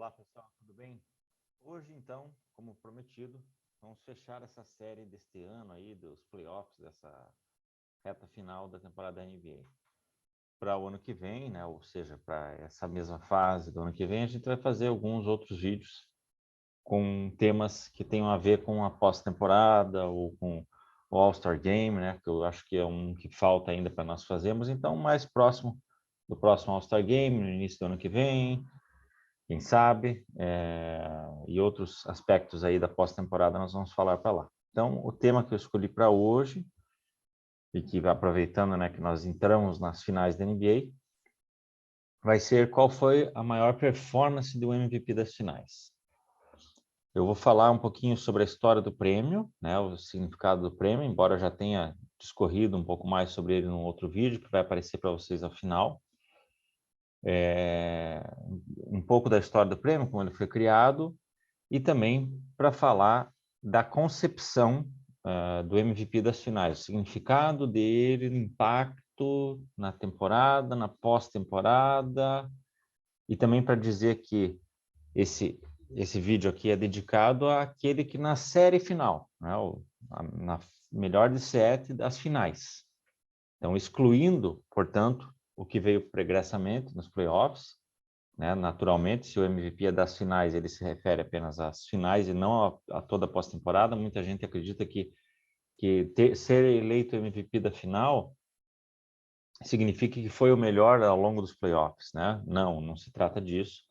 Olá pessoal, tudo bem? Hoje então, como prometido, vamos fechar essa série deste ano aí, dos playoffs, dessa reta final da temporada da NBA. Para o ano que vem, né, ou seja, para essa mesma fase do ano que vem, a gente vai fazer alguns outros vídeos com temas que tenham a ver com a pós-temporada ou com o All-Star Game, né, que eu acho que é um que falta ainda para nós fazermos, então mais próximo do próximo All-Star Game, no início do ano que vem, quem sabe, e outros aspectos aí da pós-temporada nós vamos falar para lá. Então, o tema que eu escolhi para hoje, e que aproveitando, né, que nós entramos nas finais da NBA, vai ser qual foi a maior performance do MVP das finais. Eu vou falar um pouquinho sobre a história do prêmio, né, o significado do prêmio, embora eu já tenha discorrido um pouco mais sobre ele num outro vídeo, que vai aparecer para vocês ao final. Um pouco da história do prêmio, como ele foi criado, e também para falar da concepção do MVP das finais, o significado dele, o impacto na temporada, na pós-temporada, e também para dizer que esse vídeo aqui é dedicado àquele que na série final, né, na melhor de 7 das finais. Então, excluindo, portanto, o que veio pregressamente nos playoffs, né? Naturalmente, se o MVP é das finais, ele se refere apenas às finais e não a toda a pós-temporada. Muita gente acredita que ser eleito MVP da final significa que foi o melhor ao longo dos playoffs, né? Não se trata disso.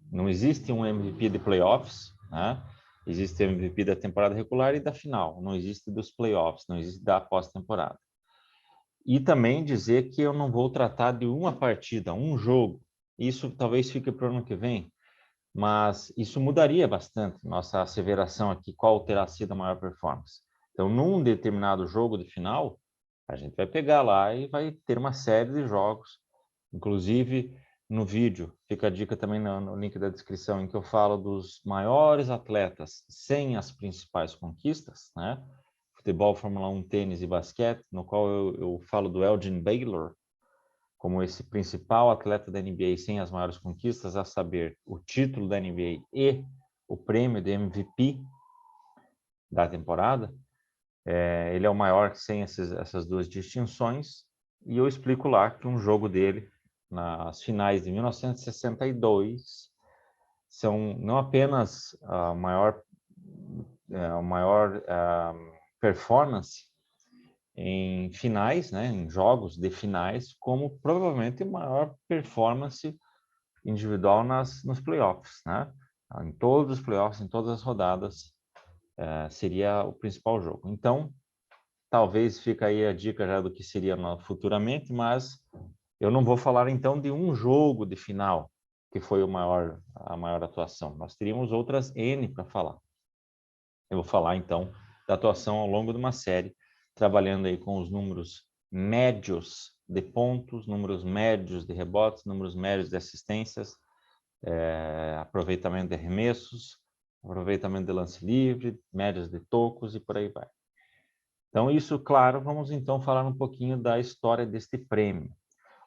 Não existe um MVP de playoffs, né? Existe o MVP da temporada regular e da final. Não existe dos playoffs, não existe da pós-temporada. E também dizer que eu não vou tratar de uma partida, um jogo. Isso talvez fique para o ano que vem, mas isso mudaria bastante nossa asseveração aqui, qual terá sido a maior performance. Então, num determinado jogo de final, a gente vai pegar lá e vai ter uma série de jogos, inclusive no vídeo, fica a dica também no link da descrição, em que eu falo dos maiores atletas sem as principais conquistas, né? Futebol, Fórmula 1, tênis e basquete, no qual eu falo do Elgin Baylor, como esse principal atleta da NBA sem as maiores conquistas, a saber, o título da NBA e o prêmio de MVP da temporada. Ele é o maior sem essas duas distinções, e eu explico lá que um jogo dele, nas finais de 1962, são não apenas a maior performance em finais, né, em jogos de finais, como provavelmente maior performance individual nos playoffs, né? Em todos os playoffs, em todas as rodadas, seria o principal jogo. Então, talvez fica aí a dica já do que seria futuramente, mas eu não vou falar então de um jogo de final que foi a maior atuação. Nós teríamos outras N para falar. Eu vou falar então da atuação ao longo de uma série, trabalhando aí com os números médios de pontos, números médios de rebotes, números médios de assistências, aproveitamento de arremessos, aproveitamento de lance livre, médias de tocos e por aí vai. Então, isso, claro, vamos então falar um pouquinho da história deste prêmio.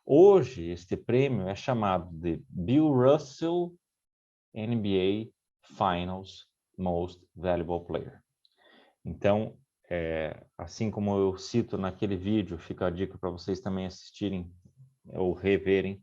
Hoje, este prêmio é chamado de Bill Russell NBA Finals Most Valuable Player. Então, assim como eu cito naquele vídeo, fica a dica para vocês também assistirem ou reverem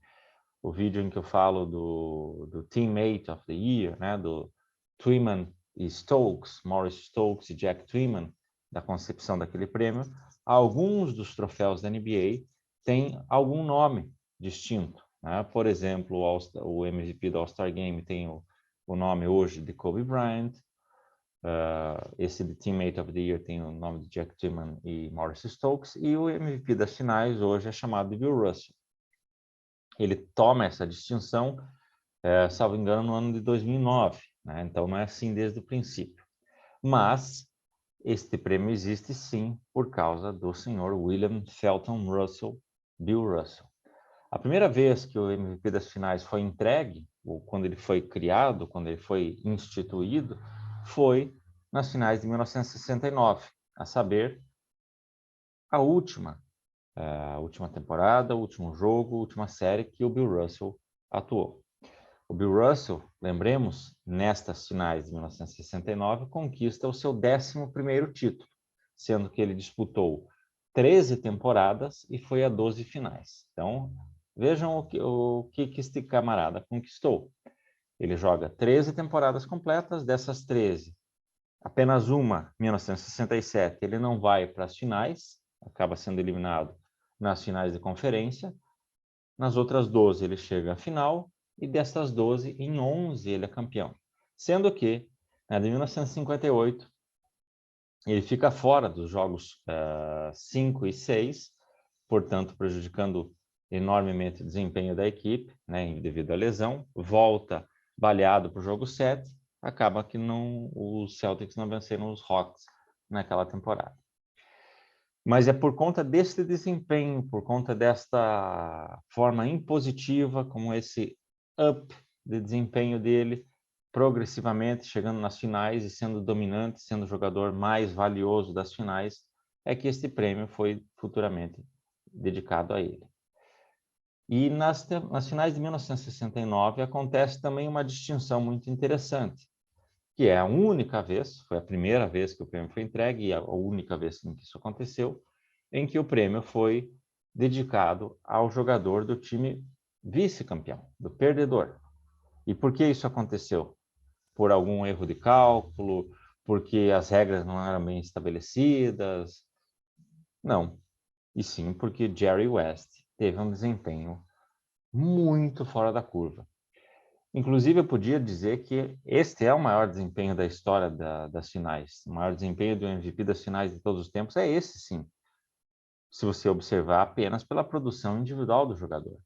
o vídeo em que eu falo do Teammate of the Year, né, do Twyman e Stokes, Maurice Stokes e Jack Twyman, da concepção daquele prêmio. Alguns dos troféus da NBA têm algum nome distinto, né? Por exemplo, o MVP do All-Star Game tem o nome hoje de Kobe Bryant. Esse de Teammate of the Year tem o nome de Jack Twyman e Maurice Stokes, e o MVP das finais hoje é chamado de Bill Russell. Ele toma essa distinção, salvo engano, no ano de 2009, né? Então não é assim desde o princípio. Mas este prêmio existe sim por causa do senhor William Felton Russell, Bill Russell. A primeira vez que o MVP das finais foi entregue, ou quando ele foi criado, quando ele foi instituído, foi nas finais de 1969, a saber, a última temporada, o último jogo, a última série que o Bill Russell atuou. O Bill Russell, lembremos, nestas finais de 1969, conquista o seu 11º título, sendo que ele disputou 13 temporadas e foi a 12 finais. Então, vejam o que este camarada conquistou. Ele joga 13 temporadas completas, dessas 13, apenas uma, 1967, ele não vai para as finais, acaba sendo eliminado nas finais de conferência. Nas outras 12 ele chega à final, e dessas 12, em 11 ele é campeão. Sendo que, na de 1958, ele fica fora dos jogos 5 e 6, portanto, prejudicando enormemente o desempenho da equipe, né, devido à lesão. Volta baleado para o jogo 7, acaba que os Celtics não venceram os Hawks naquela temporada. Mas é por conta desse desempenho, por conta desta forma impositiva, como esse up de desempenho dele, progressivamente chegando nas finais e sendo dominante, sendo o jogador mais valioso das finais, é que este prêmio foi futuramente dedicado a ele. E nas finais de 1969 acontece também uma distinção muito interessante, que é a única vez, foi a primeira vez que o prêmio foi entregue e a única vez em que isso aconteceu, em que o prêmio foi dedicado ao jogador do time vice-campeão, do perdedor. E por que isso aconteceu? Por algum erro de cálculo, porque as regras não eram bem estabelecidas? Não, e sim porque Jerry West teve um desempenho muito fora da curva. Inclusive, eu podia dizer que este é o maior desempenho da história das finais. O maior desempenho do MVP das finais de todos os tempos é esse, sim. Se você observar apenas pela produção individual do jogador.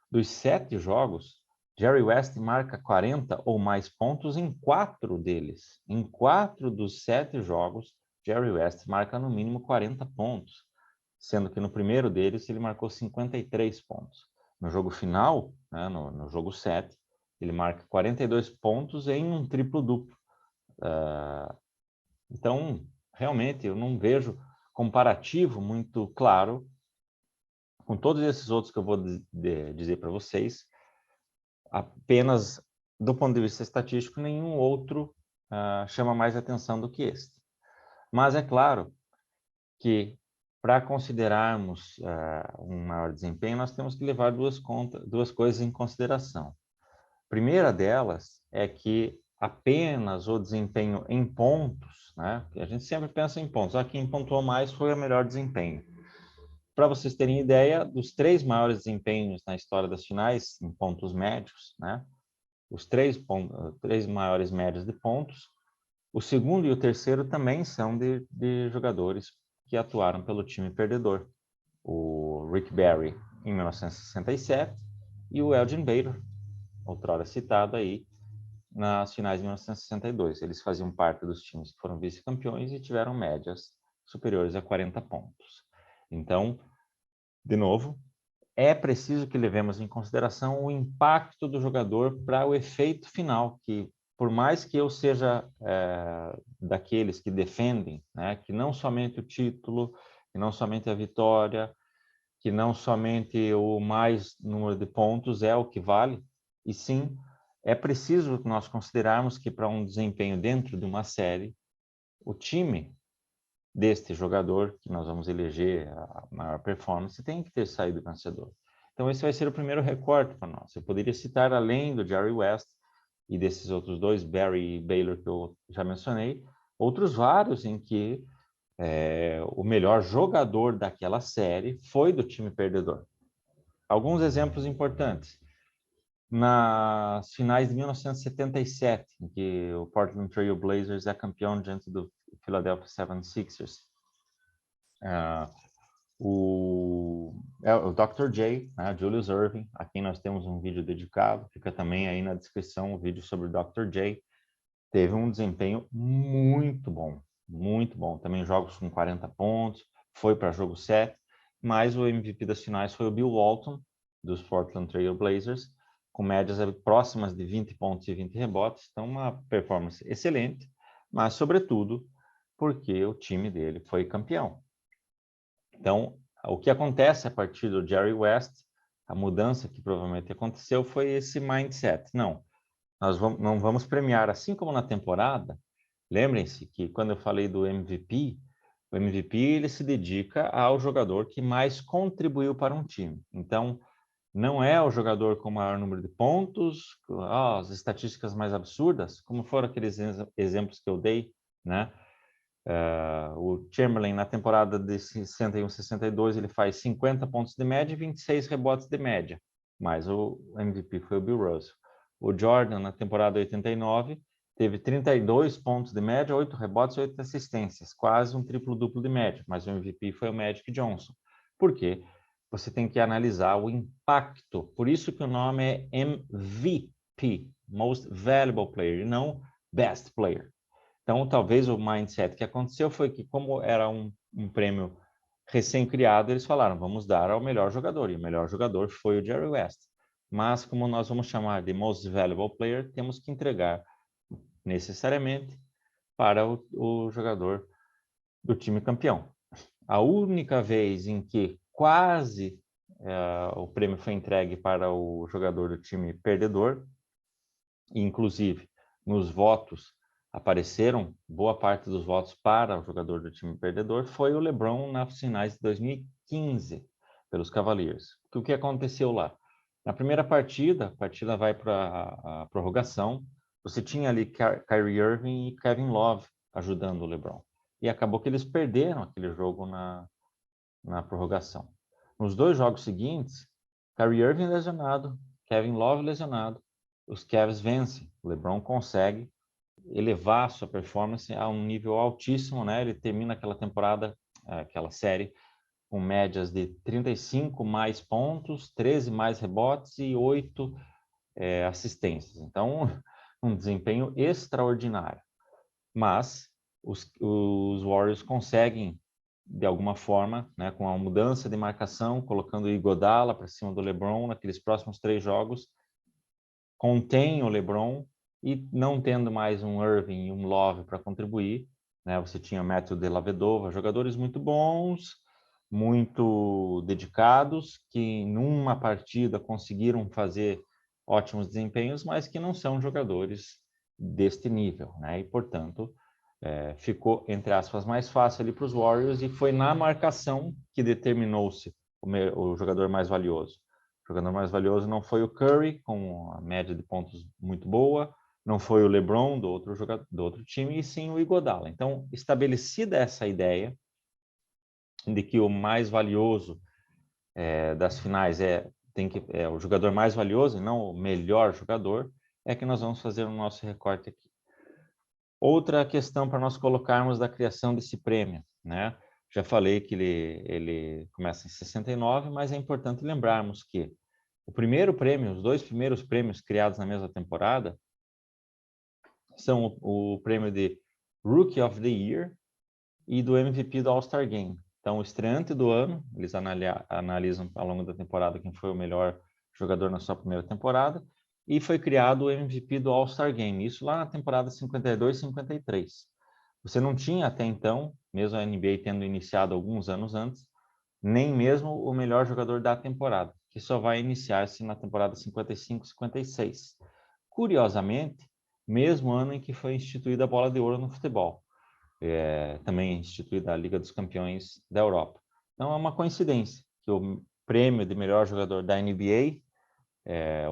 Dos 7 jogos, Jerry West marca 40 ou mais pontos em 4 deles. Em 4 dos 7 jogos, Jerry West marca no mínimo 40 pontos, sendo que no primeiro deles ele marcou 53 pontos. No jogo final, né, no jogo 7, ele marca 42 pontos em um triplo-duplo. Então, realmente, eu não vejo comparativo muito claro com todos esses outros que eu vou dizer para vocês. Apenas do ponto de vista estatístico, nenhum outro chama mais atenção do que este. Mas é claro que, para considerarmos um maior desempenho, nós temos que levar duas coisas em consideração. A primeira delas é que apenas o desempenho em pontos, né? A gente sempre pensa em pontos. Quem pontuou mais foi o melhor desempenho. Para vocês terem ideia, dos 3 maiores desempenhos na história das finais, em pontos médios, né? Os 3 maiores médios de pontos, o segundo e o terceiro também são de jogadores que atuaram pelo time perdedor. O Rick Barry, em 1967, e o Elgin Baylor, outrora citado aí, nas finais de 1962. Eles faziam parte dos times que foram vice-campeões e tiveram médias superiores a 40 pontos. Então, de novo, é preciso que levemos em consideração o impacto do jogador para o efeito final, que por mais que eu seja daqueles que defendem, né, que não somente o título, que não somente a vitória, que não somente o mais número de pontos é o que vale, e sim, é preciso nós considerarmos que para um desempenho dentro de uma série, o time deste jogador, que nós vamos eleger a maior performance, tem que ter saído vencedor. Então, esse vai ser o primeiro recorte para nós. Eu poderia citar, além do Jerry West e desses outros dois, Barry e Baylor, que eu já mencionei, outros vários em que o melhor jogador daquela série foi do time perdedor. Alguns exemplos importantes. Nas finais de 1977, em que o Portland Trail Blazers é campeão diante do Philadelphia 76ers, o Dr. J, né, Julius Erving, a quem nós temos um vídeo dedicado, fica também aí na descrição o vídeo sobre o Dr. J, teve um desempenho muito bom, muito bom. Também jogos com 40 pontos, foi para jogo 7, mas o MVP das finais foi o Bill Walton, dos Portland Trail Blazers, com médias próximas de 20 pontos e 20 rebotes. Então, uma performance excelente, mas, sobretudo, porque o time dele foi campeão. Então, o que acontece a partir do Jerry West, a mudança que provavelmente aconteceu foi esse mindset. Não, não vamos premiar, assim como na temporada. Lembrem-se que quando eu falei do MVP, o MVP ele se dedica ao jogador que mais contribuiu para um time. Então, não é o jogador com o maior número de pontos, as estatísticas mais absurdas, como foram aqueles exemplos que eu dei, né? O Chamberlain, na temporada de 61-62, ele faz 50 pontos de média e 26 rebotes de média, mas o MVP foi o Bill Russell. O Jordan, na temporada 89, teve 32 pontos de média, 8 rebotes e 8 assistências, quase um triplo-duplo de média, mas o MVP foi o Magic Johnson. Por quê? Você tem que analisar o impacto, por isso que o nome é MVP, Most Valuable Player, e não Best Player. Então, talvez o mindset que aconteceu foi que, como era um prêmio recém-criado, eles falaram, vamos dar ao melhor jogador, e o melhor jogador foi o Jerry West. Mas, como nós vamos chamar de Most Valuable Player, temos que entregar necessariamente para o jogador do time campeão. A única vez em que quase o prêmio foi entregue para o jogador do time perdedor, inclusive nos votos apareceram boa parte dos votos para o jogador do time perdedor, foi o LeBron nas finais de 2015 pelos Cavaliers. O que aconteceu lá? Na primeira partida, a partida vai para a prorrogação, você tinha ali Kyrie Irving e Kevin Love ajudando o LeBron. E acabou que eles perderam aquele jogo na prorrogação. Nos dois jogos seguintes, Kyrie Irving lesionado, Kevin Love lesionado, os Cavs vencem. O LeBron consegue elevar sua performance a um nível altíssimo, né? Ele termina aquela temporada, aquela série, com médias de 35 mais pontos, 13 mais rebotes e 8 assistências. Então, um desempenho extraordinário. Mas os Warriors conseguem, de alguma forma, né, com a mudança de marcação, colocando o Iguodala para cima do LeBron naqueles próximos 3 jogos, contém o LeBron e não tendo mais um Irving e um Love para contribuir, né, você tinha Matthew Dellavedova, jogadores muito bons, muito dedicados, que numa partida conseguiram fazer ótimos desempenhos, mas que não são jogadores deste nível, né? E, portanto, ficou, entre aspas, mais fácil ali para os Warriors e foi na marcação que determinou-se o jogador mais valioso. O jogador mais valioso não foi o Curry, com a média de pontos muito boa, não foi o LeBron do outro time, e sim o Iguodala. Então, estabelecida essa ideia de que o mais valioso das finais é o jogador mais valioso e não o melhor jogador, é que nós vamos fazer o nosso recorte aqui. Outra questão para nós colocarmos da criação desse prêmio, né? Já falei que ele começa em 69, mas é importante lembrarmos que o primeiro prêmio, os dois primeiros prêmios criados na mesma temporada são o prêmio de Rookie of the Year e do MVP do All-Star Game. Então, o estreante do ano, eles analisam ao longo da temporada quem foi o melhor jogador na sua primeira temporada, e foi criado o MVP do All-Star Game, isso lá na temporada 52-53. Você não tinha até então, mesmo a NBA tendo iniciado alguns anos antes, nem mesmo o melhor jogador da temporada, que só vai iniciar-se na temporada 55-56. Curiosamente, mesmo ano em que foi instituída a bola de ouro no futebol, também instituída a Liga dos Campeões da Europa. Então é uma coincidência que o prêmio de melhor jogador da NBA,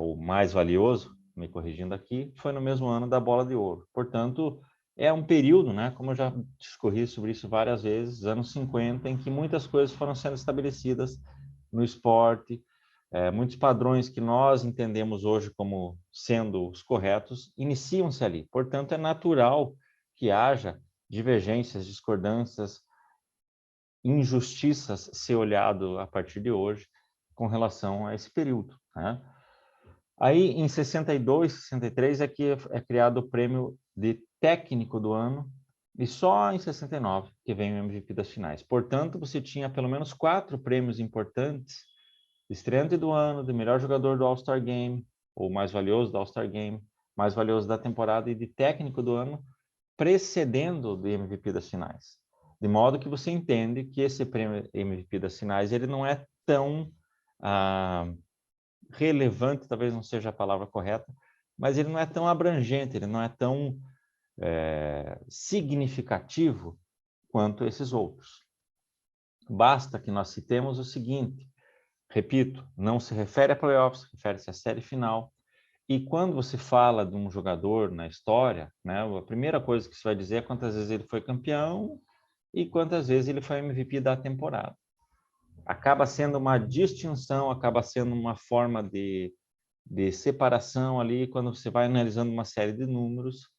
o mais valioso, me corrigindo aqui, foi no mesmo ano da bola de ouro. Portanto, é um período, né, como eu já discorri sobre isso várias vezes, anos 50, em que muitas coisas foram sendo estabelecidas no esporte, muitos padrões que nós entendemos hoje como sendo os corretos, iniciam-se ali. Portanto, é natural que haja divergências, discordâncias, injustiças ser olhado a partir de hoje com relação a esse período, né? Aí, em 62, 63, é que é criado o prêmio de técnico do ano, e só em 69 que vem o MVP das finais. Portanto, você tinha pelo menos 4 prêmios importantes: estreante do ano, de melhor jogador do All-Star Game, ou mais valioso do All-Star Game, mais valioso da temporada, e de técnico do ano, precedendo do MVP das finais. De modo que você entende que esse prêmio MVP das finais ele não é tão relevante, talvez não seja a palavra correta, mas ele não é tão abrangente, ele não é tão significativo quanto esses outros. Basta que nós citemos o seguinte, repito, não se refere a playoffs, refere-se à série final. E quando você fala de um jogador na história, né, a primeira coisa que você vai dizer é quantas vezes ele foi campeão e quantas vezes ele foi MVP da temporada. Acaba sendo uma distinção, acaba sendo uma forma de separação ali quando você vai analisando uma série de números,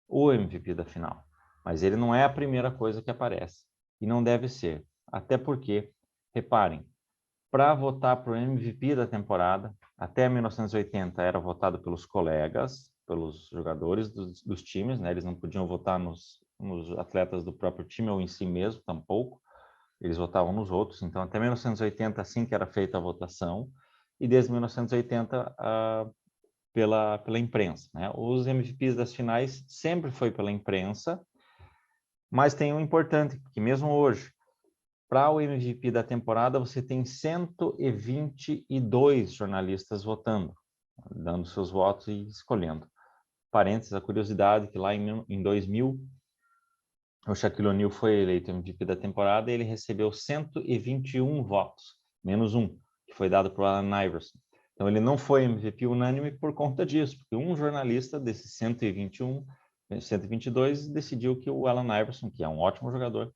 o MVP da final. Mas ele não é a primeira coisa que aparece. E não deve ser. Até porque, reparem, para votar para o MVP da temporada, até 1980 era votado pelos colegas, pelos jogadores dos times, né? Eles não podiam votar nos atletas do próprio time ou em si mesmo, tampouco. Eles votavam nos outros. Então, até 1980, assim que era feita a votação, e desde 1980 pela imprensa, né? Os MVPs das finais sempre foi pela imprensa, mas tem um importante, que mesmo hoje, para o MVP da temporada, você tem 122 jornalistas votando, dando seus votos e escolhendo. Parênteses, a curiosidade que lá em 2000, o Shaquille O'Neal foi eleito MVP da temporada e ele recebeu 121 votos, menos um, que foi dado para o Allen Iverson. Então, ele não foi MVP unânime por conta disso, porque um jornalista desses 121, 122 decidiu que o Allen Iverson, que é um ótimo jogador,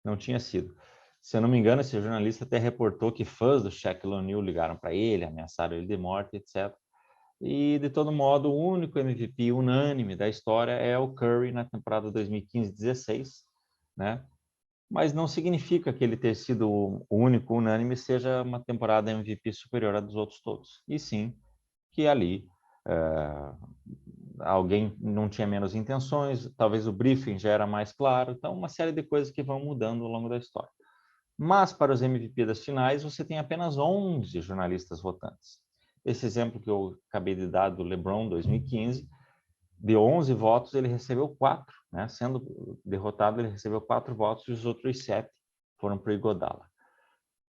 não tinha sido. Se eu não me engano, esse jornalista até reportou que fãs do Shaquille O'Neal ligaram para ele, ameaçaram ele de morte, etc. E, de todo modo, o único MVP unânime da história é o Curry na temporada 2015-16, né? Mas não significa que ele ter sido o único unânime seja uma temporada MVP superior à dos outros todos. E sim, que ali alguém não tinha menos intenções, talvez o briefing já era mais claro, então uma série de coisas que vão mudando ao longo da história. Mas para os MVP das finais, você tem apenas 11 jornalistas votantes. Esse exemplo que eu acabei de dar do LeBron 2015, de 11 votos, ele recebeu 4, né? Sendo derrotado, ele recebeu 4 votos e os outros 7 foram para o Iguodala.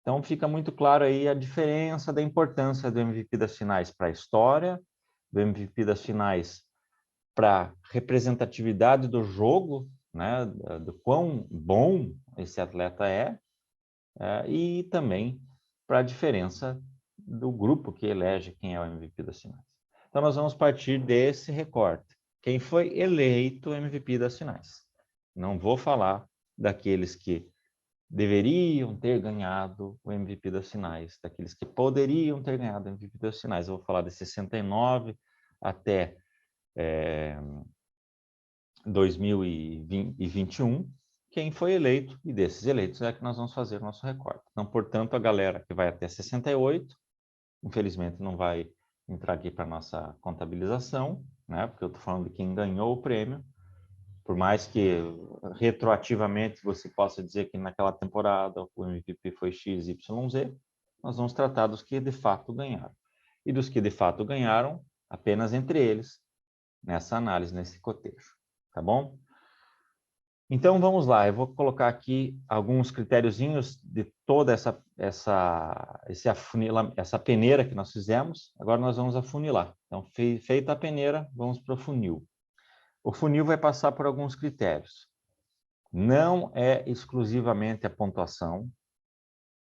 Então fica muito claro aí a diferença da importância do MVP das finais para a história, do MVP das finais para a representatividade do jogo, né? Do quão bom esse atleta e também para a diferença do grupo que elege quem é o MVP das finais. Então, nós vamos partir desse recorte. Quem foi eleito MVP das finais? Não vou falar daqueles que deveriam ter ganhado o MVP das finais, daqueles que poderiam ter ganhado o MVP das finais. Eu vou falar de 69 até 2021, quem foi eleito, e desses eleitos é que nós vamos fazer o nosso recorte. Então, portanto, a galera que vai até 68, infelizmente não vai entrar aqui para a nossa contabilização, né? Porque eu estou falando de quem ganhou o prêmio, por mais que retroativamente você possa dizer que naquela temporada o MVP foi X, Y, Z, nós vamos tratar dos que de fato ganharam. E dos que de fato ganharam, apenas entre eles, nessa análise, nesse cotejo. Tá bom? Então, vamos lá. Eu vou colocar aqui alguns critériozinhos de toda essa peneira que nós fizemos. Agora nós vamos afunilar. Então, feita a peneira, vamos para o funil. O funil vai passar por alguns critérios. Não é exclusivamente a pontuação.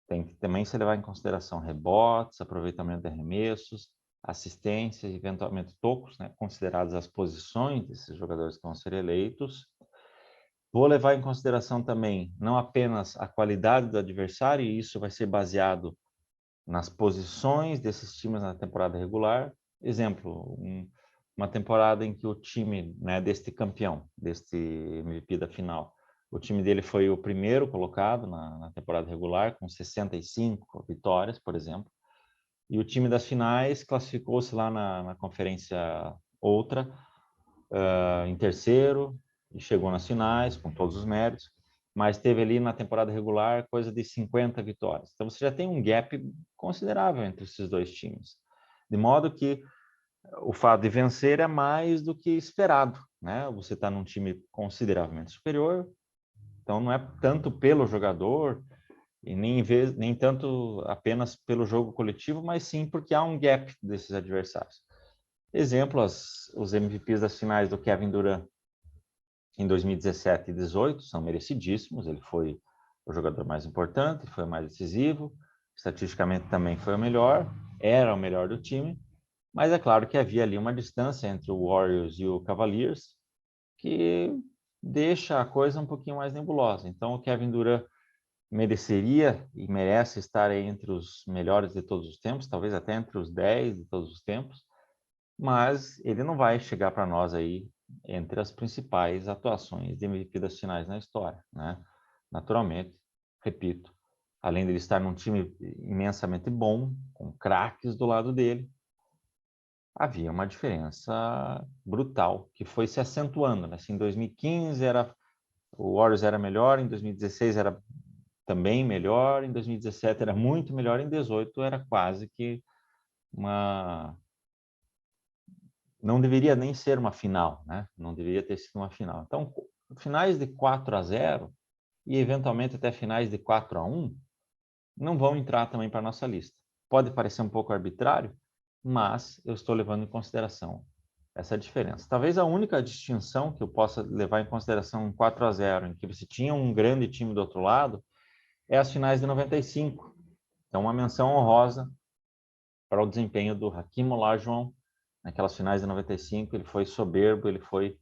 Tem que também se levar em consideração rebotes, aproveitamento de arremessos, assistências, eventualmente tocos, né, consideradas as posições desses jogadores que vão ser eleitos. Vou levar em consideração também não apenas a qualidade do adversário, e isso vai ser baseado nas posições desses times na temporada regular. Exemplo, uma temporada em que o time, né, deste campeão, deste MVP da final, o time dele foi o primeiro colocado na temporada regular, com 65 vitórias, por exemplo, e o time das finais classificou-se lá na conferência outra, em terceiro, e chegou nas finais com todos os méritos, mas teve ali na temporada regular coisa de 50 vitórias. Então você já tem um gap considerável entre esses dois times. De modo que o fato de vencer é mais do que esperado, né? Você está num time consideravelmente superior, então não é tanto pelo jogador e nem tanto apenas pelo jogo coletivo, mas sim porque há um gap desses adversários. Exemplo, os MVPs das finais do Kevin Durant em 2017 e 2018 são merecidíssimos. Ele foi o jogador mais importante, foi o mais decisivo, estatisticamente também foi o melhor, era o melhor do time, mas é claro que havia ali uma distância entre o Warriors e o Cavaliers que deixa a coisa um pouquinho mais nebulosa. Então, o Kevin Durant mereceria e merece estar entre os melhores de todos os tempos, talvez até entre os 10 de todos os tempos, mas ele não vai chegar para nós aí entre as principais atuações de MVP das finais na história, né? Naturalmente, repito, além de ele estar num time imensamente bom, com craques do lado dele, havia uma diferença brutal que foi se acentuando, né? Assim, em 2015 o Warriors era melhor, em 2016 era também melhor, em 2017 era muito melhor, em 2018 era quase que uma... Não deveria nem ser uma final, né? Não deveria ter sido uma final. Então, finais de 4-0 e eventualmente até finais de 4-1 não vão entrar também para a nossa lista. Pode parecer um pouco arbitrário, mas eu estou levando em consideração essa diferença. Talvez a única distinção que eu possa levar em consideração em 4-0, em que você tinha um grande time do outro lado, é as finais de 95. Então, uma menção honrosa para o desempenho do Hakeem Olajuwon naquelas finais de 95. Ele foi soberbo, ele foi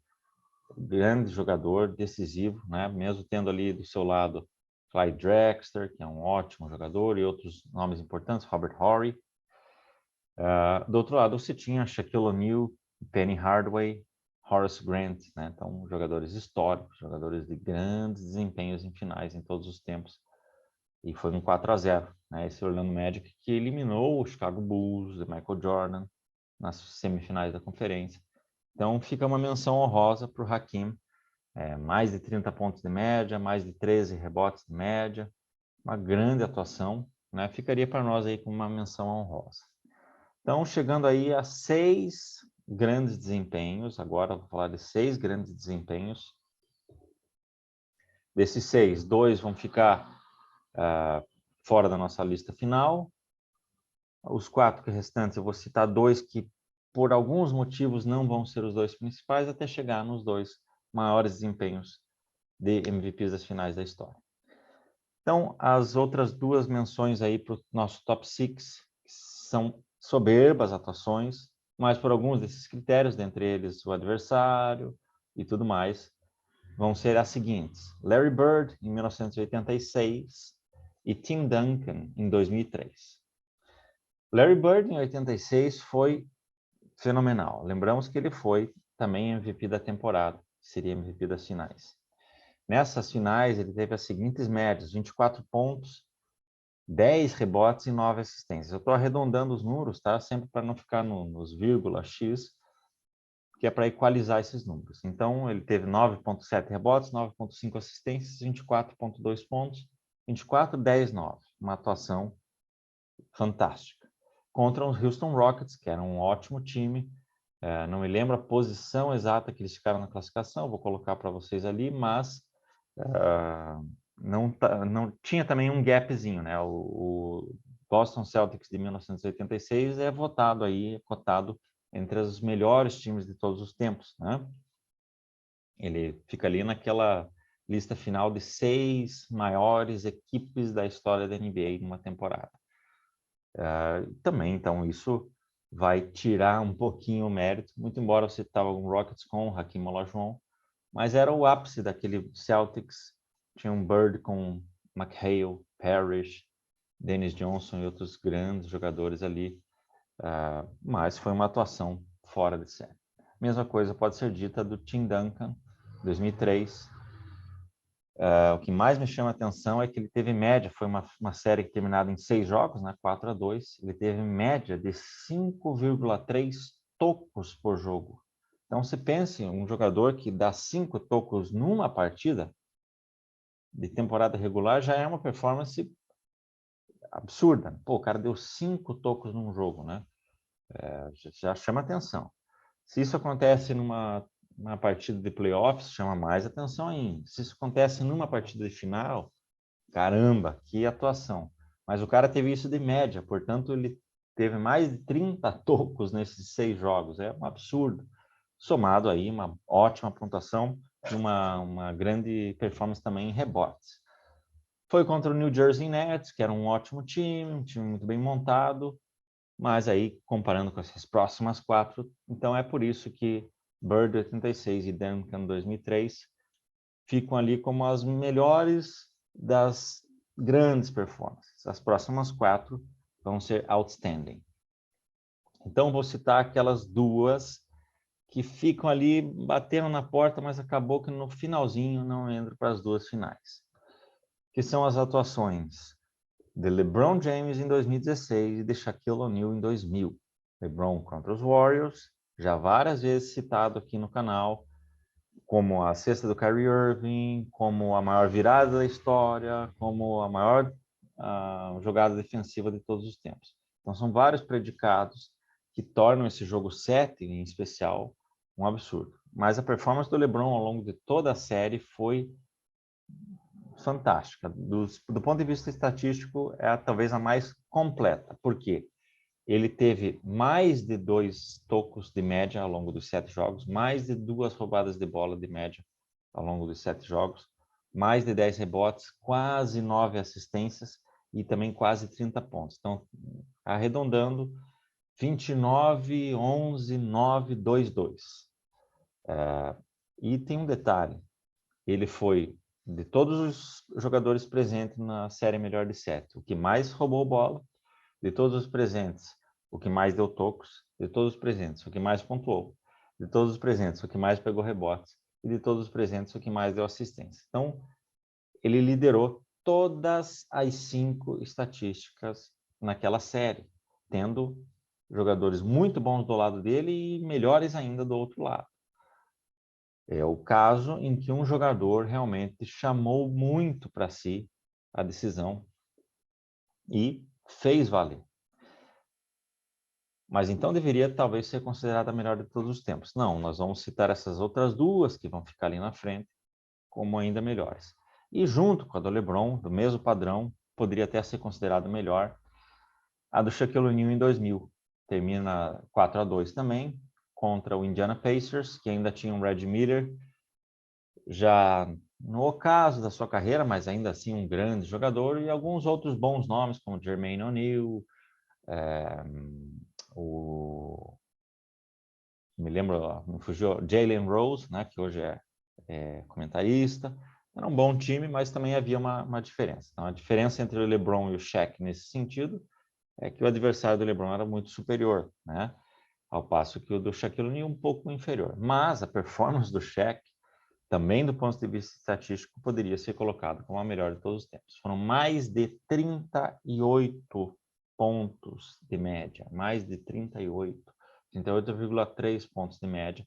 um grande jogador, decisivo, né? Mesmo tendo ali do seu lado Clyde Drexler, que é um ótimo jogador, e outros nomes importantes, Robert Horry. Do outro lado, você tinha Shaquille O'Neal, Penny Hardaway, Horace Grant, né? Então, jogadores históricos, jogadores de grandes desempenhos em finais em todos os tempos. E foi um 4-0, né? Esse Orlando Magic que eliminou o Chicago Bulls, de Michael Jordan, nas semifinais da conferência. Então, fica uma menção honrosa para o Hakeem. Mais de 30 pontos de média, mais de 13 rebotes de média, uma grande atuação, né? Ficaria para nós aí com uma menção honrosa. Então, chegando aí a 6 grandes desempenhos, agora vou falar de 6 grandes desempenhos. Desses 6, 2 vão ficar fora da nossa lista final. Os 4 restantes, eu vou citar 2 que, por alguns motivos, não vão ser os 2 principais, até chegar nos 2 maiores desempenhos de MVPs das finais da história. Então, as outras 2 menções aí para o nosso top 6 são soberbas atuações, mas por alguns desses critérios, dentre eles o adversário e tudo mais, vão ser as seguintes: Larry Bird, em 1986, e Tim Duncan, em 2003. Larry Bird, em 86, foi fenomenal. Lembramos que ele foi também MVP da temporada, seria MVP das finais. Nessas finais, ele teve as seguintes médias: 24 pontos, 10 rebotes e 9 assistências. Eu estou arredondando os números, tá? Sempre para não ficar nos vírgula X, que é para equalizar esses números. Então, ele teve 9,7 rebotes, 9,5 assistências, 24,2 pontos, 24, 10, 9. Uma atuação fantástica. Contra os Houston Rockets, que era um ótimo time. Não me lembro a posição exata que eles ficaram na classificação, vou colocar para vocês ali, mas não tinha também um gapzinho, né? O Boston Celtics de 1986 é votado aí, cotado entre os melhores times de todos os tempos, né? Ele fica ali naquela lista final de 6 maiores equipes da história da NBA numa temporada. Também, então, isso vai tirar um pouquinho o mérito, muito embora você estava com o Rockets com o Hakeem Olajuwon, mas era o ápice daquele Celtics. Tinha um Bird com McHale, Parrish, Dennis Johnson e outros grandes jogadores ali, mas foi uma atuação fora de série. Mesma coisa pode ser dita do Tim Duncan, 2003. O que mais me chama a atenção é que ele teve média, foi uma série terminada em 6 jogos, né, 4-2, ele teve média de 5,3 tocos por jogo. Então, você pense, um jogador que dá 5 tocos numa partida de temporada regular já é uma performance absurda. Pô, o cara deu 5 tocos num jogo, né? Já chama atenção. Se isso acontece numa partida de playoffs, chama mais atenção ainda. Se isso acontece numa partida de final, caramba, que atuação. Mas o cara teve isso de média, portanto, ele teve mais de 30 tocos nesses 6 jogos, é um absurdo. Somado aí uma ótima pontuação e uma grande performance também em rebotes. Foi contra o New Jersey Nets, que era um ótimo time, um time muito bem montado, mas aí comparando com essas próximas 4, então é por isso que Bird 86 e Duncan 2003 ficam ali como as melhores das grandes performances. As próximas 4 vão ser outstanding. Então vou citar aquelas duas que ficam ali batendo na porta, mas acabou que no finalzinho não entram para as duas finais, que são as atuações de LeBron James em 2016 e de Shaquille O'Neal em 2000. LeBron contra os Warriors, já várias vezes citado aqui no canal, como a cesta do Kyrie Irving, como a maior virada da história, como a maior jogada defensiva de todos os tempos. Então são vários predicados que tornam esse jogo 7, em especial, um absurdo. Mas a performance do LeBron ao longo de toda a série foi fantástica. Do ponto de vista estatístico, é talvez a mais completa. Por quê? Ele teve mais de 2 tocos de média ao longo dos 7 jogos, mais de 2 roubadas de bola de média ao longo dos 7 jogos, mais de 10 rebotes, quase 9 assistências e também quase 30 pontos. Então, arredondando, 29, 11, 9, 2, 2. E tem um detalhe, ele foi, de todos os jogadores presentes na série melhor de 7, o que mais roubou bola, de todos os presentes, o que mais deu tocos, de todos os presentes, o que mais pontuou, de todos os presentes, o que mais pegou rebotes, e de todos os presentes, o que mais deu assistência. Então, ele liderou todas as 5 estatísticas naquela série, tendo jogadores muito bons do lado dele e melhores ainda do outro lado. É o caso em que um jogador realmente chamou muito para si a decisão e fez valer. Mas então deveria talvez ser considerada a melhor de todos os tempos. Não, nós vamos citar essas outras duas que vão ficar ali na frente como ainda melhores. E junto com a do LeBron, do mesmo padrão, poderia até ser considerada melhor a do Shaquille O'Neal em 2000. Termina 4-2 também, contra o Indiana Pacers, que ainda tinha um Red Miller, já no ocaso da sua carreira, mas ainda assim um grande jogador, e alguns outros bons nomes, como Jermaine O'Neal, me lembro, me fugiu, Jalen Rose, né, que hoje é comentarista. Era um bom time, mas também havia uma diferença. Então, a diferença entre o LeBron e o Shaq nesse sentido é que o adversário do LeBron era muito superior, né? Ao passo que o do Shaquille O'Neal um pouco inferior. Mas a performance do Shaq, também do ponto de vista estatístico, poderia ser colocada como a melhor de todos os tempos. Foram mais de 38 pontos de média, mais de 38,3 pontos de média,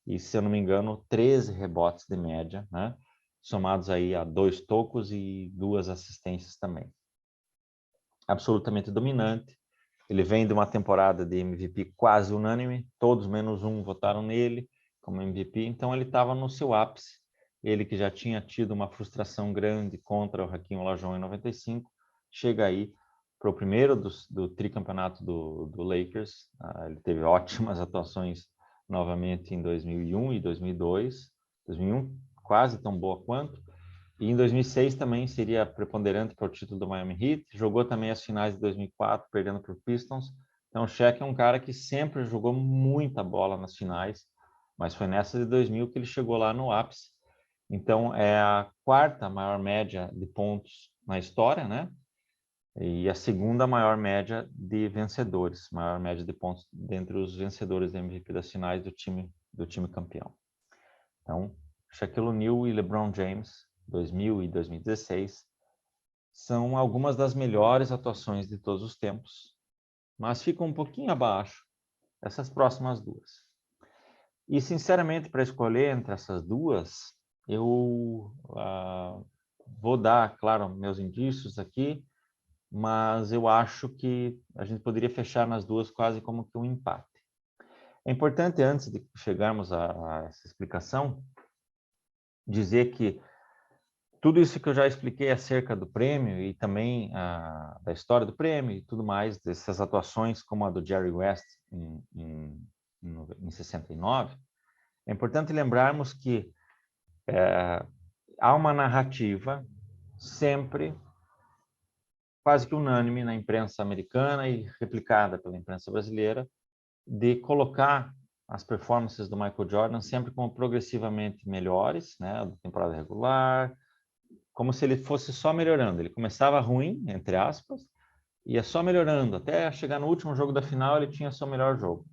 e, se eu não me engano, 13 rebotes de média, né? Somados aí a 2 tocos e 2 assistências também. Absolutamente dominante. Ele vem de uma temporada de MVP quase unânime, todos menos um votaram nele como MVP, então ele estava no seu ápice. Ele que já tinha tido uma frustração grande contra o Hakeem Olajuwon em 95, chega aí para o primeiro do tricampeonato do Lakers. Ele teve ótimas atuações novamente em 2001 e 2002. 2001 quase tão boa quanto. E em 2006 também seria preponderante para o título do Miami Heat. Jogou também as finais de 2004, perdendo para o Pistons. Então o Shaq é um cara que sempre jogou muita bola nas finais, mas foi nessa de 2000 que ele chegou lá no ápice. Então é a 4ª maior média de pontos na história, né? E a 2ª maior média de vencedores, maior média de pontos dentre os vencedores da MVP das finais do time campeão. Então, Shaquille O'Neal e LeBron James, 2000 e 2016, são algumas das melhores atuações de todos os tempos, mas ficam um pouquinho abaixo dessas próximas duas. E, sinceramente, para escolher entre essas duas, eu vou dar, claro, meus indícios aqui, mas eu acho que a gente poderia fechar nas duas quase como que um empate. É importante, antes de chegarmos a essa explicação, dizer que Tudo isso que eu já expliquei acerca do prêmio e também da história do prêmio e tudo mais, dessas atuações como a do Jerry West em 69, é importante lembrarmos que há uma narrativa sempre quase que unânime na imprensa americana e replicada pela imprensa brasileira, de colocar as performances do Michael Jordan sempre como progressivamente melhores, né, da temporada regular, como se ele fosse só melhorando. Ele começava ruim, entre aspas, ia só melhorando, até chegar no último jogo da final ele tinha seu melhor jogo.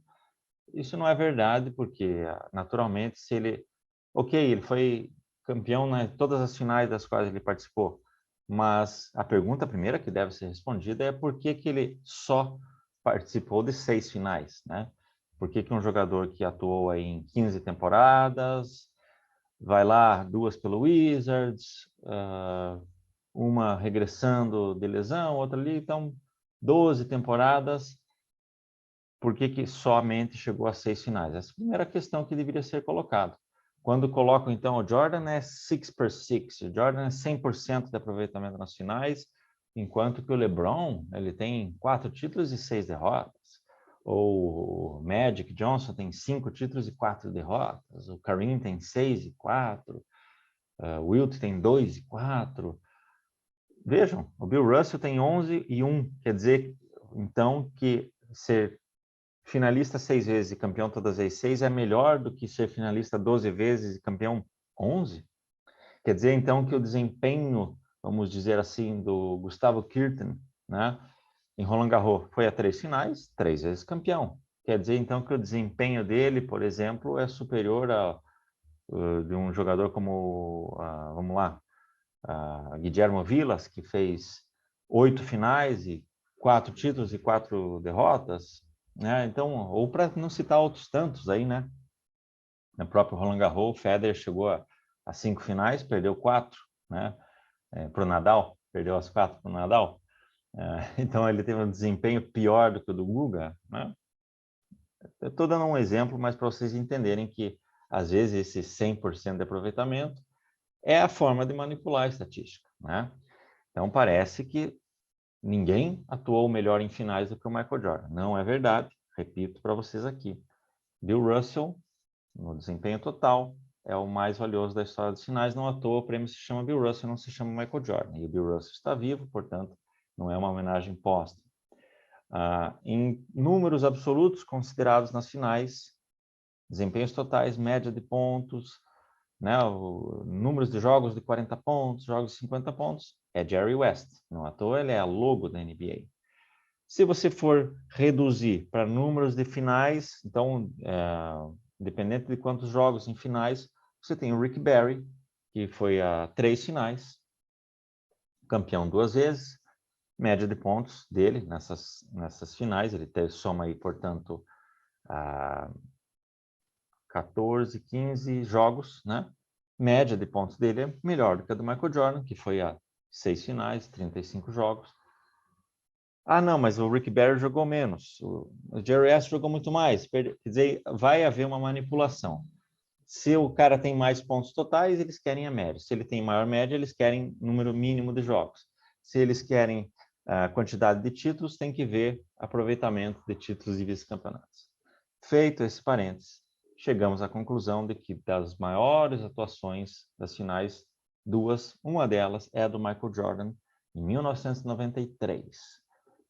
Isso não é verdade, porque naturalmente se ele... Ok, ele foi campeão em todas as finais das quais ele participou, mas a pergunta primeira que deve ser respondida é por que ele só participou de 6 finais, né? Por que um jogador que atuou aí em 15 temporadas, vai lá 2 pelo Wizards, uma regressando de lesão, outra ali, então 12 temporadas, por que somente chegou a 6 finais? Essa é a primeira questão que deveria ser colocada. Quando colocam, então, o Jordan é 6x6, o Jordan é 100% de aproveitamento nas finais, enquanto que o LeBron, ele tem 4 títulos e 6 derrotas. Ou o Magic Johnson tem 5 títulos e 4 derrotas. O Kareem tem 6 e 4. O Wilt tem 2 e 4. Vejam, o Bill Russell tem 11 e 1. Quer dizer, então, que ser finalista 6 vezes e campeão todas as 6 é melhor do que ser finalista 12 vezes e campeão 11? Quer dizer, então, que o desempenho, vamos dizer assim, do Gustavo Kuerten, né, em Roland Garros foi a 3 finais, 3 vezes campeão. Quer dizer, então, que o desempenho dele, por exemplo, é superior de um jogador como, vamos lá, Guillermo Vilas, que fez 8 finais e 4 títulos e 4 derrotas, né? Então, ou para não citar outros tantos aí, né? No próprio Roland Garros, o Federer chegou a 5 finais, perdeu 4, né? Para o Nadal, perdeu as 4 para o Nadal. Então, ele teve um desempenho pior do que o do Guga, né? Eu estou dando um exemplo, mas para vocês entenderem que, às vezes, esse 100% de aproveitamento é a forma de manipular a estatística, né? Então, parece que ninguém atuou melhor em finais do que o Michael Jordan. Não é verdade. Repito para vocês aqui. Bill Russell, no desempenho total, é o mais valioso da história dos finais. Não à toa, o prêmio se chama Bill Russell, não se chama Michael Jordan. E o Bill Russell está vivo, portanto, não é uma homenagem póstuma. Em números absolutos considerados nas finais, desempenhos totais, média de pontos, né, números de jogos de 40 pontos, jogos de 50 pontos, é Jerry West. Não à toa, ele é a logo da NBA. Se você for reduzir para números de finais, então, independente de quantos jogos em finais, você tem o Rick Barry, que foi a 3 finais, campeão 2 vezes, média de pontos dele nessas finais, ele soma aí, portanto, 14, 15 jogos, né? Média de pontos dele é melhor do que a do Michael Jordan, que foi a 6 finais, 35 jogos. Não, mas o Rick Barry jogou menos. O Jerry West jogou muito mais. Quer dizer, vai haver uma manipulação. Se o cara tem mais pontos totais, eles querem a média. Se ele tem maior média, eles querem número mínimo de jogos. Se eles querem a quantidade de títulos, tem que ver aproveitamento de títulos e vice-campeonatos. Feito esse parênteses, chegamos à conclusão de que das maiores atuações das finais, uma delas é a do Michael Jordan, em 1993.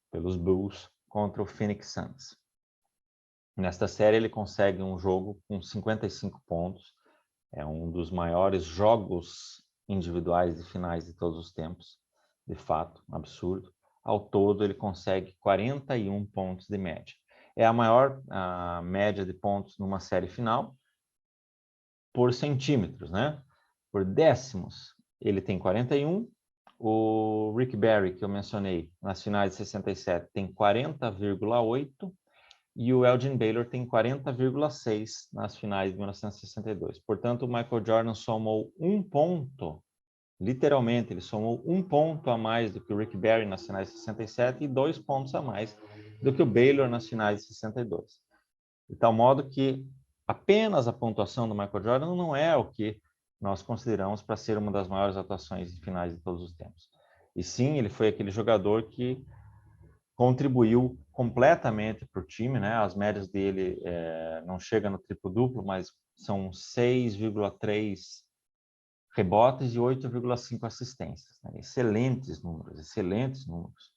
Pelos Bulls contra o Phoenix Suns. Nesta série ele consegue um jogo com 55 pontos, é um dos maiores jogos individuais de finais de todos os tempos, de fato, um absurdo. Ao todo ele consegue 41 pontos de média. É a maior média de pontos numa série final por centímetros, né? Por décimos ele tem 41. O Rick Barry, que eu mencionei, nas finais de 67, tem 40,8 e o Elgin Baylor tem 40,6 nas finais de 1962. Portanto, o Michael Jordan somou 1 ponto, literalmente, ele somou 1 ponto a mais do que o Rick Barry nas finais de 67 e 2 pontos a mais do que o Baylor nas finais de 62. De tal modo que apenas a pontuação do Michael Jordan não é o que nós consideramos para ser uma das maiores atuações em finais de todos os tempos. E sim, ele foi aquele jogador que contribuiu completamente para o time, né? As médias dele não chegam no triplo-duplo, mas são 6,3 rebotes e 8,5 assistências. Né? Excelentes números, excelentes números.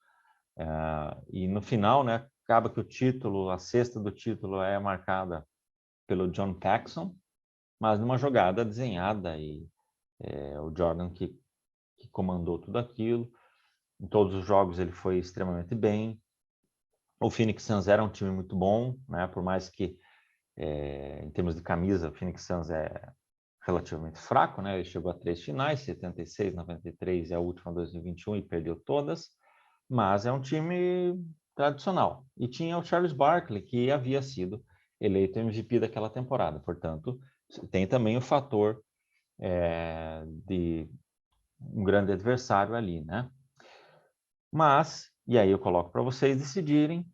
E no final, né, acaba que o título, a cesta do título é marcada pelo John Paxson, mas numa jogada desenhada, e o Jordan que comandou tudo aquilo. Em todos os jogos ele foi extremamente bem. O Phoenix Suns era um time muito bom, né? Por mais que, em termos de camisa, o Phoenix Suns é relativamente fraco, né? Ele chegou a 3 finais, 76, 93 e a última 2021 e perdeu todas, mas é um time tradicional. E tinha o Charles Barkley, que havia sido eleito MVP daquela temporada. Portanto, tem também o fator de um grande adversário ali, né? Mas, e aí eu coloco para vocês decidirem,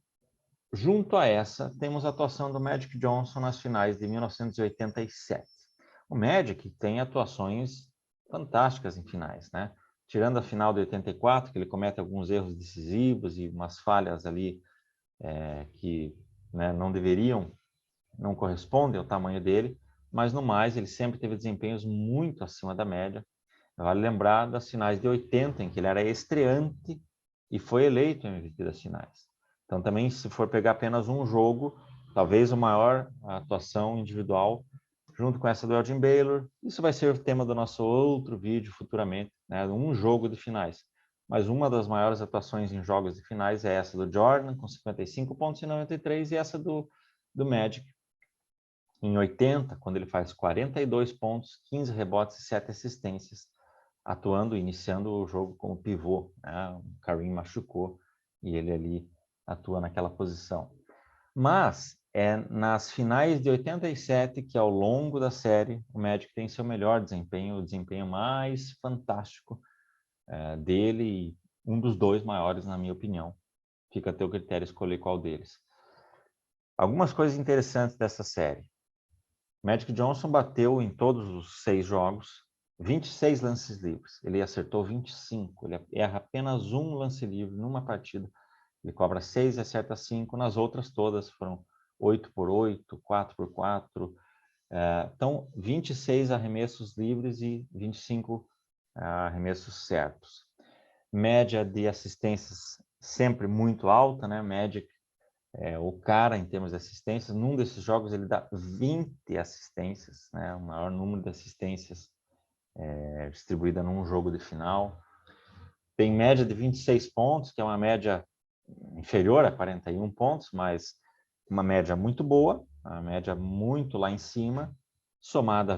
junto a essa, temos a atuação do Magic Johnson nas finais de 1987. O Magic tem atuações fantásticas em finais, né? Tirando a final de 84, que ele comete alguns erros decisivos e umas falhas ali que, né, não deveriam, não correspondem ao tamanho dele, mas no mais ele sempre teve desempenhos muito acima da média. Vale lembrar das finais de 80, em que ele era estreante e foi eleito MVP das finais. Então, também, se for pegar apenas um jogo, talvez a maior atuação individual, junto com essa do Elgin Baylor, isso vai ser o tema do nosso outro vídeo futuramente, né? Um jogo de finais. Mas uma das maiores atuações em jogos de finais é essa do Jordan, com 55 pontos em 93, e essa do Magic, em 80, quando ele faz 42 pontos, 15 rebotes e 7 assistências, atuando, iniciando o jogo como pivô, né? O Kareem machucou e ele ali atua naquela posição. Mas é nas finais de 87 que, ao longo da série, o Magic tem seu melhor desempenho, o desempenho mais fantástico dele, e um dos dois maiores, na minha opinião. Fica a teu critério escolher qual deles. Algumas coisas interessantes dessa série. Magic Johnson bateu em todos os 6 jogos 26 lances livres. Ele acertou 25. Ele erra apenas um lance livre numa partida. Ele cobra 6 e acerta 5. Nas outras todas foram 8 por 8, 4 por 4. Então, 26 arremessos livres e 25 arremessos certos. Média de assistências sempre muito alta, né? Magic o cara em termos de assistências. Num desses jogos ele dá 20 assistências, né? O maior número de assistências distribuída num jogo de final. Tem média de 26 pontos, que é uma média inferior a 41 pontos, mas uma média muito boa, uma média muito lá em cima, somada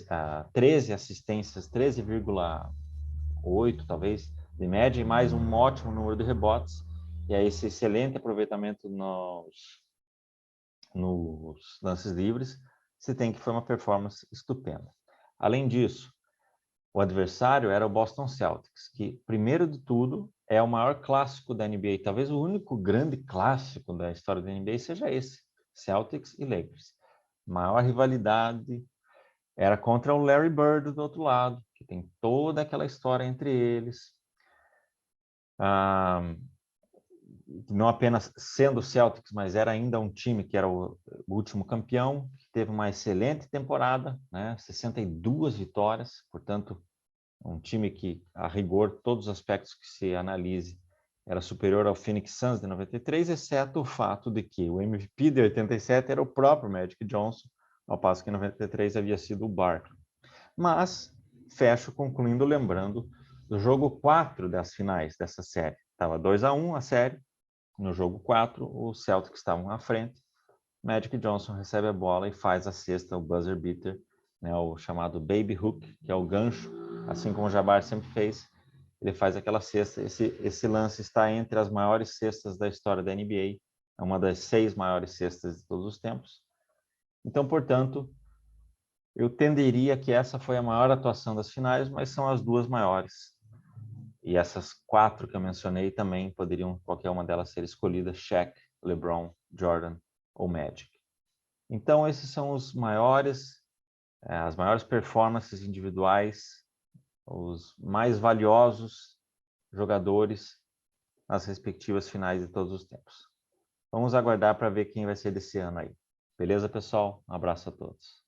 a 13 assistências, 13,8 talvez, de média, e mais um ótimo número de rebotes, e aí esse excelente aproveitamento nos lances livres, você tem que foi uma performance estupenda. Além disso, o adversário era o Boston Celtics, que, primeiro de tudo, é o maior clássico da NBA. Talvez o único grande clássico da história da NBA seja esse, Celtics e Lakers. Maior rivalidade era contra o Larry Bird do outro lado, que tem toda aquela história entre eles. Não apenas sendo o Celtics, mas era ainda um time que era o último campeão, que teve uma excelente temporada, né? 62 vitórias, portanto, um time que, a rigor, todos os aspectos que se analise, era superior ao Phoenix Suns de 93, exceto o fato de que o MVP de 87 era o próprio Magic Johnson, ao passo que em 93 havia sido o Barkley. Mas, fecho concluindo lembrando do jogo 4 das finais dessa série. Estava 2-1 a série. No jogo 4, os Celtics estavam à frente. Magic Johnson recebe a bola e faz a cesta, o buzzer beater, né, o chamado baby hook, que é o gancho, assim como o Jabbar sempre fez. Ele faz aquela cesta. Esse lance está entre as maiores cestas da história da NBA. É uma das 6 maiores cestas de todos os tempos. Então, portanto, eu tenderia que essa foi a maior atuação das finais, mas são as 2 maiores. E essas 4 que eu mencionei também poderiam, qualquer uma delas, ser escolhida: Shaq, LeBron, Jordan ou Magic. Então, esses são os maiores as maiores performances individuais, os mais valiosos jogadores nas respectivas finais de todos os tempos. Vamos aguardar para ver quem vai ser desse ano aí. Beleza, pessoal? Um abraço a todos.